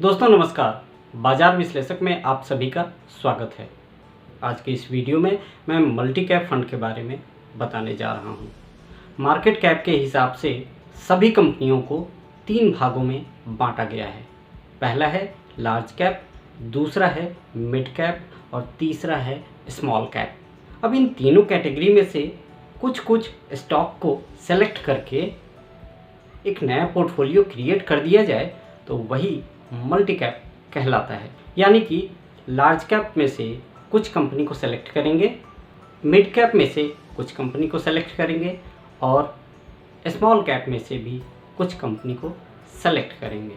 दोस्तों नमस्कार, बाजार विश्लेषक में आप सभी का स्वागत है। आज के इस वीडियो में मैं मल्टी कैप फंड के बारे में बताने जा रहा हूं। मार्केट कैप के हिसाब से सभी कंपनियों को 3 भागों में बांटा गया है। पहला है लार्ज कैप, दूसरा है मिड कैप और तीसरा है स्मॉल कैप। अब इन तीनों कैटेगरी में से कुछ स्टॉक को सेलेक्ट करके एक नया पोर्टफोलियो क्रिएट कर दिया जाए तो वही मल्टी कैप कहलाता है। यानी कि लार्ज कैप में से कुछ कंपनी को सेलेक्ट करेंगे, मिड कैप में से कुछ कंपनी को सेलेक्ट करेंगे और स्मॉल कैप में से भी कुछ कंपनी को सेलेक्ट करेंगे।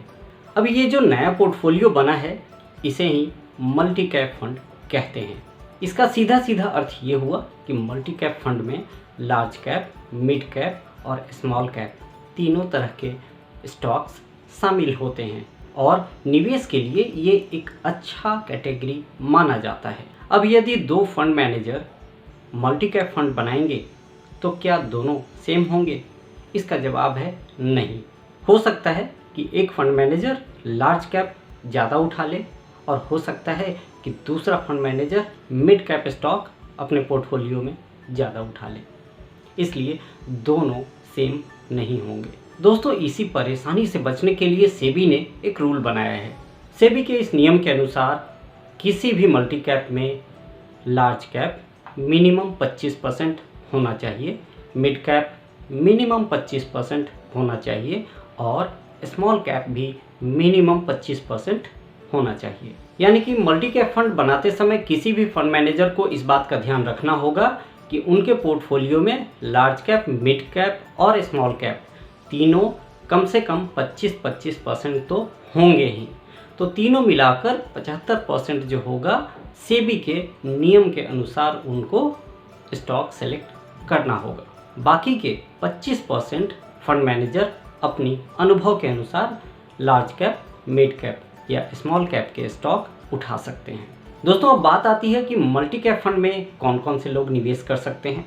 अब ये जो नया पोर्टफोलियो बना है इसे ही मल्टी कैप फंड कहते हैं। इसका सीधा अर्थ ये हुआ कि मल्टी कैप फंड में लार्ज कैप, मिड कैप और स्मॉल कैप तीनों तरह के स्टॉक्स शामिल होते हैं और निवेश के लिए ये एक अच्छा कैटेगरी माना जाता है। अब यदि 2 fund manager multi cap fund बनाएंगे तो क्या दोनों सेम होंगे? इसका जवाब है नहीं। हो सकता है कि एक फंड मैनेजर लार्ज कैप ज़्यादा उठा ले और हो सकता है कि दूसरा fund manager mid cap stock अपने पोर्टफोलियो में ज़्यादा उठा ले, इसलिए दोनों सेम नहीं होंगे। दोस्तों इसी परेशानी से बचने के लिए सेबी ने एक रूल बनाया है। सेबी के इस नियम के अनुसार किसी भी मल्टी कैप में लार्ज कैप मिनिमम 25% होना चाहिए, मिड कैप मिनिमम 25% होना चाहिए और स्मॉल कैप भी मिनिमम 25% होना चाहिए। यानी कि मल्टी कैप फंड बनाते समय किसी भी फंड मैनेजर को इस बात का ध्यान रखना होगा कि उनके पोर्टफोलियो में लार्ज कैप, मिड कैप और स्मॉल कैप तीनों कम से कम 25% तो होंगे ही। तो तीनों मिलाकर 75% जो होगा सेबी के नियम के अनुसार उनको स्टॉक सेलेक्ट करना होगा। बाकी के 25% फंड मैनेजर अपनी अनुभव के अनुसार लार्ज कैप, मिड कैप या स्मॉल कैप के स्टॉक उठा सकते हैं। दोस्तों अब बात आती है कि मल्टी कैप फंड में कौन कौन से लोग निवेश कर सकते हैं।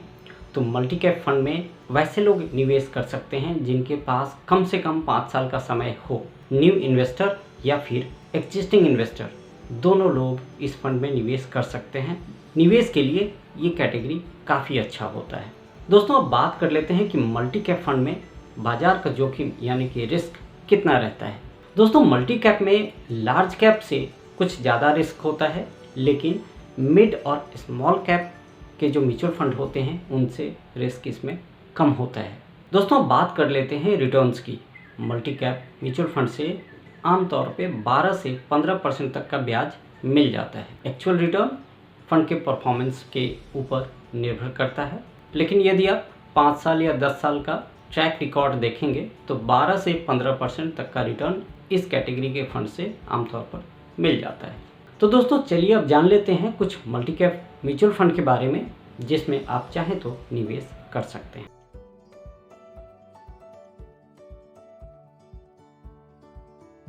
तो मल्टी कैप फंड में वैसे लोग निवेश कर सकते हैं जिनके पास कम से कम 5 साल का समय हो। न्यू इन्वेस्टर या फिर एग्जिस्टिंग इन्वेस्टर दोनों लोग इस फंड में निवेश कर सकते हैं। निवेश के लिए ये कैटेगरी काफ़ी अच्छा होता है। दोस्तों अब बात कर लेते हैं कि मल्टी कैप फंड में बाजार का जोखिम यानी कि रिस्क कितना रहता है। दोस्तों मल्टी कैप में लार्ज कैप से कुछ ज़्यादा रिस्क होता है, लेकिन मिड और स्मॉल कैप के जो म्यूचुअल फंड होते हैं उनसे रिस्क इसमें कम होता है। दोस्तों बात कर लेते हैं रिटर्न्स की। मल्टी कैप म्यूचुअल फंड से आमतौर पे 12 से 15% तक का ब्याज मिल जाता है। एक्चुअल रिटर्न फंड के परफॉर्मेंस के ऊपर निर्भर करता है, लेकिन यदि आप 5 साल या 10 साल का ट्रैक रिकॉर्ड देखेंगे तो 12 से 15% तक का रिटर्न इस कैटेगरी के फंड से आमतौर पर मिल जाता है। तो दोस्तों चलिए अब जान लेते हैं कुछ मल्टी कैप म्यूचुअल फंड के बारे में जिसमें आप चाहें तो निवेश कर सकते हैं।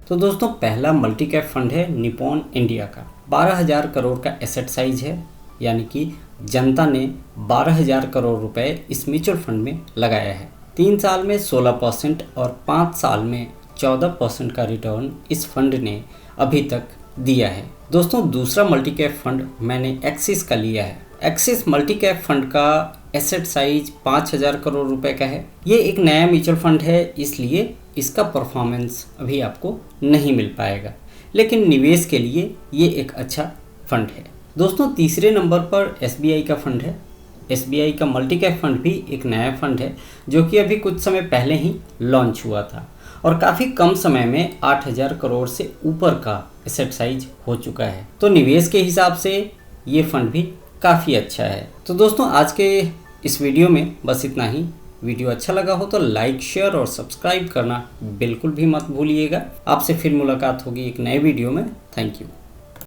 तो दोस्तों पहला मल्टी कैप फंड है निपॉन इंडिया का। 12,000 करोड़ का एसेट साइज है, यानी कि जनता ने 12,000 करोड़ रुपए इस म्यूचुअल फंड में लगाया है। 3 साल में 16% और 5 साल में 14% का रिटर्न इस फंड ने अभी तक दिया है। दोस्तों दूसरा मल्टी कैप फंड मैंने एक्सिस का लिया है। एक्सिस मल्टी कैप फंड का एसेट साइज 5,000 करोड़ रुपए का है। ये एक नया म्यूचुअल फंड है, इसलिए इसका परफॉर्मेंस अभी आपको नहीं मिल पाएगा, लेकिन निवेश के लिए ये एक अच्छा फंड है। दोस्तों तीसरे नंबर पर SBI का फंड है। SBI का मल्टी कैप फंड भी एक नया फंड है जो कि अभी कुछ समय पहले ही लॉन्च हुआ था और काफ़ी कम समय में 8,000 करोड़ से ऊपर का एसेट साइज हो चुका है। तो निवेश के हिसाब से ये फंड भी काफ़ी अच्छा है। तो दोस्तों आज के इस वीडियो में बस इतना ही। वीडियो अच्छा लगा हो तो लाइक, शेयर और सब्सक्राइब करना बिल्कुल भी मत भूलिएगा। आपसे फिर मुलाकात होगी एक नए वीडियो में। Thank you.